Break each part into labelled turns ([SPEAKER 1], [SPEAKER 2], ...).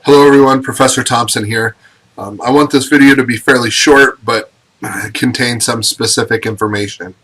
[SPEAKER 1] Hello everyone, Professor Thompson here. I want this video to be fairly short, but contain some specific information.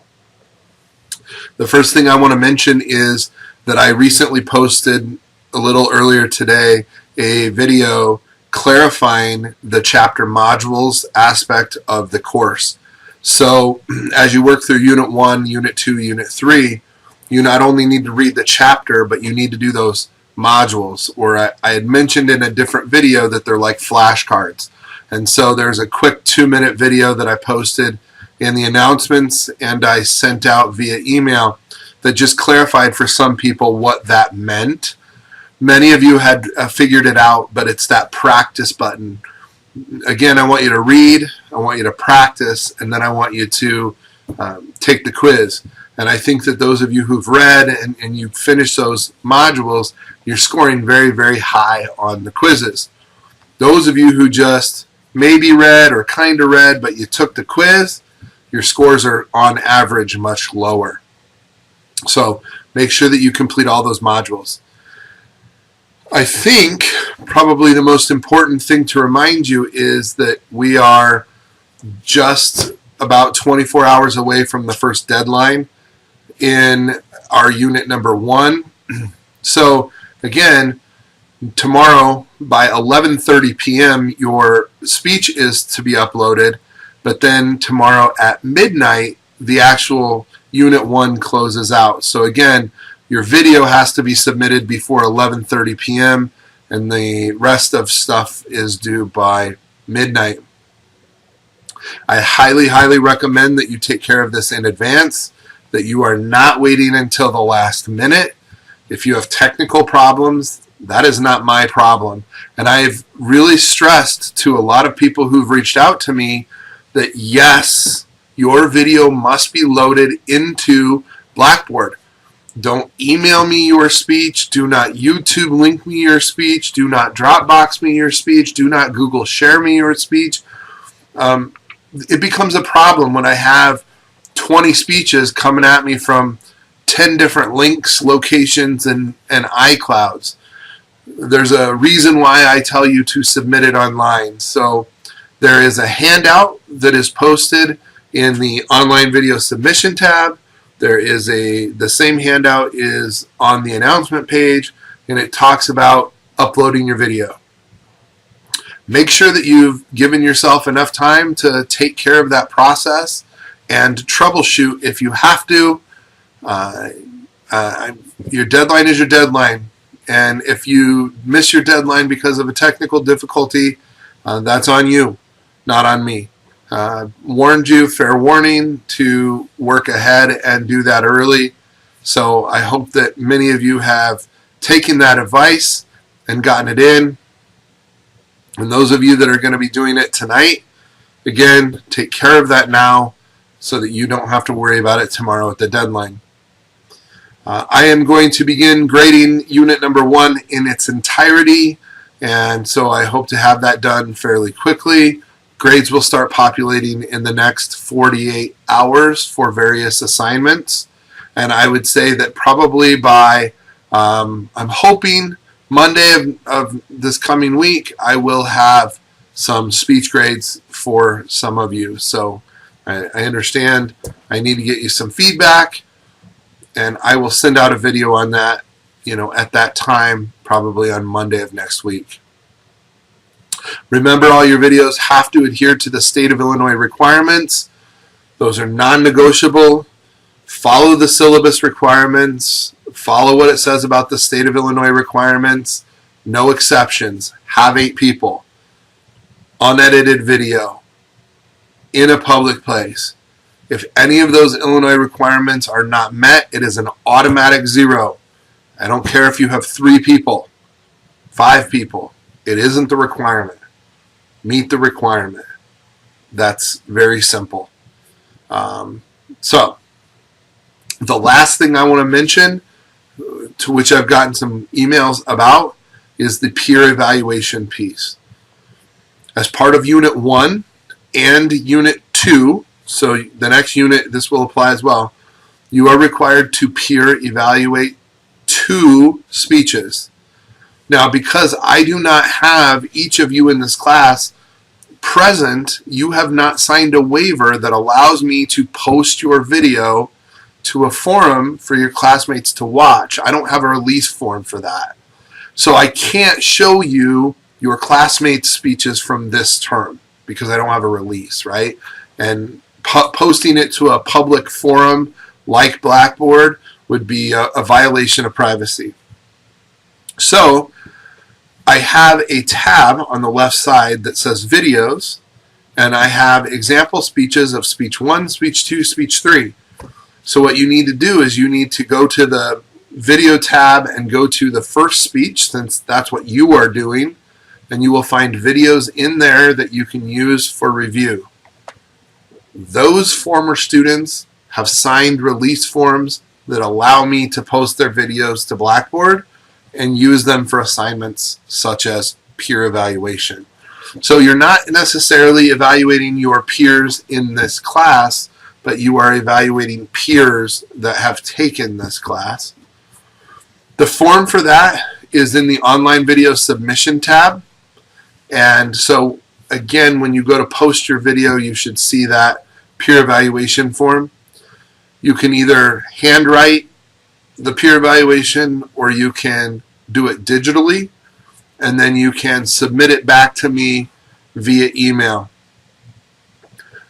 [SPEAKER 1] The first thing I want to mention is that I recently posted a little earlier today a video clarifying the chapter modules aspect of the course. So as you work through Unit 1, Unit 2, Unit 3, you not only need to read the chapter, but you need to do those modules, or I had mentioned in a different video that they're like flashcards. And so there's a quick 2-minute video that I posted in the announcements and I sent out via email that just clarified for some people what that meant. Many of you had figured it out, but it's that practice button. Again, I want you to read, I want you to practice, and then I want you to take the quiz. And I think that those of you who've read and you finish those modules, you're scoring very, very high on the quizzes. Those of you who just maybe read or kind of read, but you took the quiz, your scores are on average much lower. So make sure that you complete all those modules. I think probably the most important thing to remind you is that we are just about 24 hours away from the first deadline in our unit number 1. So again, tomorrow by 11:30 p.m. your speech is to be uploaded, but then tomorrow at midnight the actual unit 1 closes out. So again, your video has to be submitted before 11:30 p.m. and the rest of stuff is due by midnight. I highly recommend that you take care of this in advance, that you are not waiting until the last minute. If you have technical problems, that is not my problem. And I've really stressed to a lot of people who've reached out to me that yes, your video must be loaded into Blackboard. Don't email me your speech. Do not YouTube link me your speech. Do not Dropbox me your speech. Do not Google share me your speech. It becomes a problem when I have 20 speeches coming at me from 10 different links, locations, and iClouds. There's a reason why I tell you to submit it online. So there is a handout that is posted in the online video submission tab. There is the same handout is on the announcement page, and it talks about uploading your video. Make sure that you've given yourself enough time to take care of that process and troubleshoot if you have to. Your deadline is your deadline, and if you miss your deadline because of a technical difficulty, that's on you, not on me. Warned you, fair warning, to work ahead and do that early. So I hope that many of you have taken that advice and gotten it in. And those of you that are going to be doing it tonight, again, take care of that now so that you don't have to worry about it tomorrow at the deadline. I am going to begin grading unit number 1 in its entirety, and so I hope to have that done fairly quickly. Grades will start populating in the next 48 hours for various assignments, and I would say that probably by, I'm hoping, Monday of this coming week, I will have some speech grades for some of you. So I understand I need to get you some feedback, and I will send out a video on that, at that time, probably on Monday of next week. Remember, all your videos have to adhere to the state of Illinois requirements. Those are non-negotiable. Follow the syllabus requirements. Follow what it says about the state of Illinois requirements. No exceptions. Have 8 people. Unedited video. In a public place. If any of those Illinois requirements are not met, it is an automatic 0. I don't care if you have 3 people, 5 people. It isn't the requirement. Meet the requirement. That's very simple. So, the last thing I want to mention, to which I've gotten some emails about, is the peer evaluation piece. As part of Unit 1 and Unit 2, so the next unit, this will apply as well, you are required to peer evaluate 2 speeches. Now, because I do not have each of you in this class present, you have not signed a waiver that allows me to post your video to a forum for your classmates to watch. I don't have a release form for that. So I can't show you your classmates' speeches from this term because I don't have a release, right? And posting it to a public forum like Blackboard would be a violation of privacy. So I have a tab on the left side that says videos, and I have example speeches of speech 1, speech 2, speech 3. So what you need to do is you need to go to the video tab and go to the first speech, since that's what you are doing, and you will find videos in there that you can use for review. Those former students have signed release forms that allow me to post their videos to Blackboard and use them for assignments such as peer evaluation. So you're not necessarily evaluating your peers in this class, but you are evaluating peers that have taken this class. The form for that is in the online video submission tab. And so again, when you go to post your video, you should see that peer evaluation form. You can either handwrite the peer evaluation or you can do it digitally, and then you can submit it back to me via email.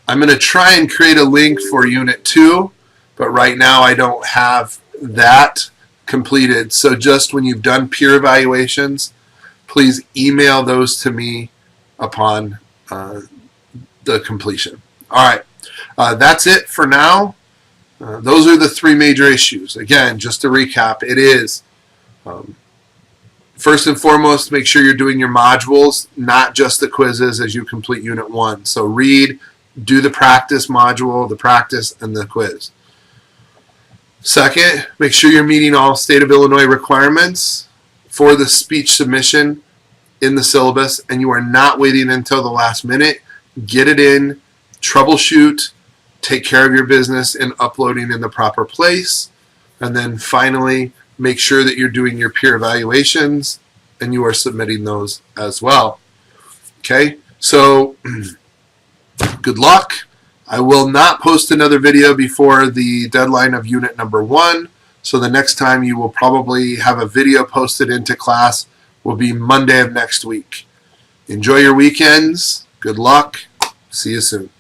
[SPEAKER 1] I'm going to try and create a link for Unit 2, but right now I don't have that completed. So just when you've done peer evaluations, please email those to me upon the completion. All right, that's it for now. Those are the 3 major issues. Again, just to recap, it is first and foremost, make sure you're doing your modules, not just the quizzes as you complete Unit 1. So read, do the practice module, the practice, and the quiz. Second, make sure you're meeting all State of Illinois requirements for the speech submission in the syllabus, and you are not waiting until the last minute. Get it in, troubleshoot, take care of your business in uploading in the proper place, and then finally, make sure that you're doing your peer evaluations and you are submitting those as well. Okay, so good luck. I will not post another video before the deadline of Unit number 1, so the next time you will probably have a video posted into class will be Monday of next week. Enjoy your weekends. Good luck. See you soon.